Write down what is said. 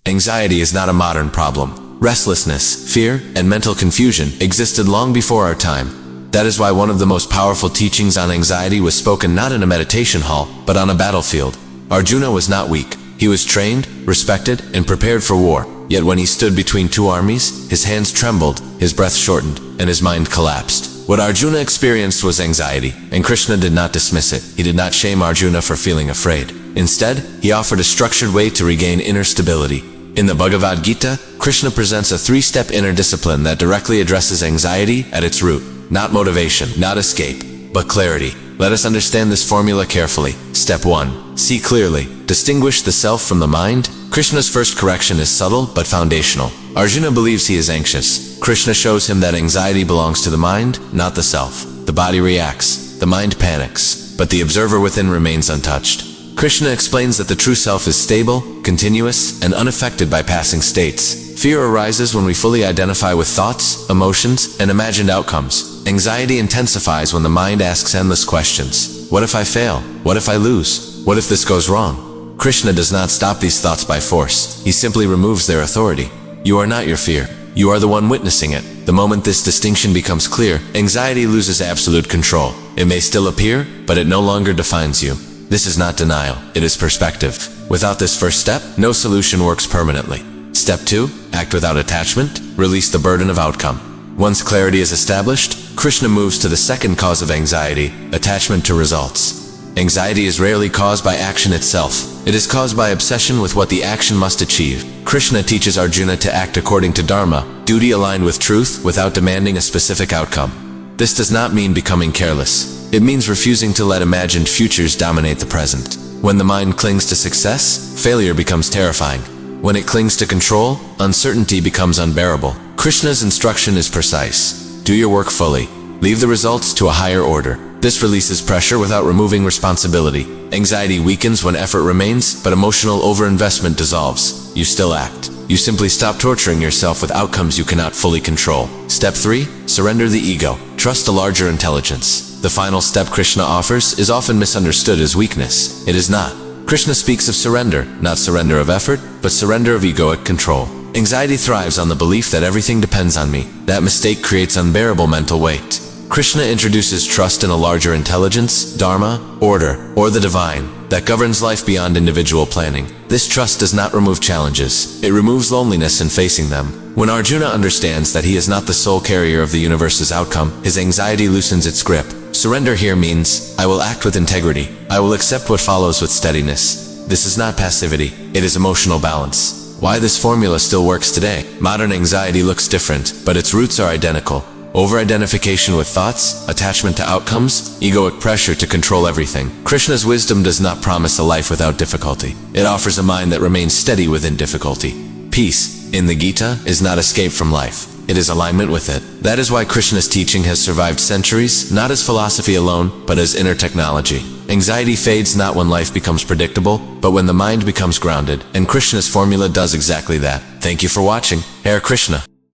Anxiety is not a modern problem. Restlessness, fear, and mental confusion existed long before our time. That is why one of the most powerful teachings on anxiety was spoken not in a meditation hall, but on a battlefield. Arjuna was not weak. He was trained, respected, and prepared for war. Yet when he stood between two armies, his hands trembled, his breath shortened, and his mind collapsed. What Arjuna experienced was anxiety, and Krishna did not dismiss it. He did not shame Arjuna for feeling afraid. Instead, he offered a structured way to regain inner stability. In the Bhagavad Gita, Krishna presents a three-step inner discipline that directly addresses anxiety at its root. Not motivation, not escape, but clarity. Let us understand this formula carefully. Step 1. See clearly. Distinguish the self from the mind. Krishna's first correction is subtle but foundational. Arjuna believes he is anxious. Krishna shows him that anxiety belongs to the mind, not the self. The body reacts, the mind panics, but the observer within remains untouched. Krishna explains that the true self is stable, continuous, and unaffected by passing states. Fear arises when we fully identify with thoughts, emotions, and imagined outcomes. Anxiety intensifies when the mind asks endless questions. What if I fail? What if I lose? What if this goes wrong? Krishna does not stop these thoughts by force. He simply removes their authority. You are not your fear. You are the one witnessing it. The moment this distinction becomes clear, anxiety loses absolute control. It may still appear, but it no longer defines you. This is not denial, it is perspective. Without this first step, no solution works permanently. Step 2, act without attachment, release the burden of outcome. Once clarity is established, Krishna moves to the second cause of anxiety, attachment to results. Anxiety is rarely caused by action itself. It is caused by obsession with what the action must achieve. Krishna teaches Arjuna to act according to dharma, duty aligned with truth, without demanding a specific outcome. This does not mean becoming careless. It means refusing to let imagined futures dominate the present. When the mind clings to success, failure becomes terrifying. When it clings to control, uncertainty becomes unbearable. Krishna's instruction is precise. Do your work fully. Leave the results to a higher order. This releases pressure without removing responsibility. Anxiety weakens when effort remains, but emotional overinvestment dissolves. You still act. You simply stop torturing yourself with outcomes you cannot fully control. Step 3. Surrender the ego. Trust a larger intelligence. The final step Krishna offers is often misunderstood as weakness. It is not. Krishna speaks of surrender, not surrender of effort, but surrender of egoic control. Anxiety thrives on the belief that everything depends on me. That mistake creates unbearable mental weight. Krishna introduces trust in a larger intelligence, dharma, order, or the divine, that governs life beyond individual planning. This trust does not remove challenges. It removes loneliness in facing them. When Arjuna understands that he is not the sole carrier of the universe's outcome, his anxiety loosens its grip. Surrender here means, I will act with integrity. I will accept what follows with steadiness. This is not passivity. It is emotional balance. Why this formula still works today? Modern anxiety looks different, but its roots are identical. Over-identification with thoughts, attachment to outcomes, egoic pressure to control everything. Krishna's wisdom does not promise a life without difficulty. It offers a mind that remains steady within difficulty. Peace, in the Gita, is not escape from life. It is alignment with it. That is why Krishna's teaching has survived centuries, not as philosophy alone, but as inner technology. Anxiety fades not when life becomes predictable, but when the mind becomes grounded, and Krishna's formula does exactly that. Thank you for watching. Hare Krishna.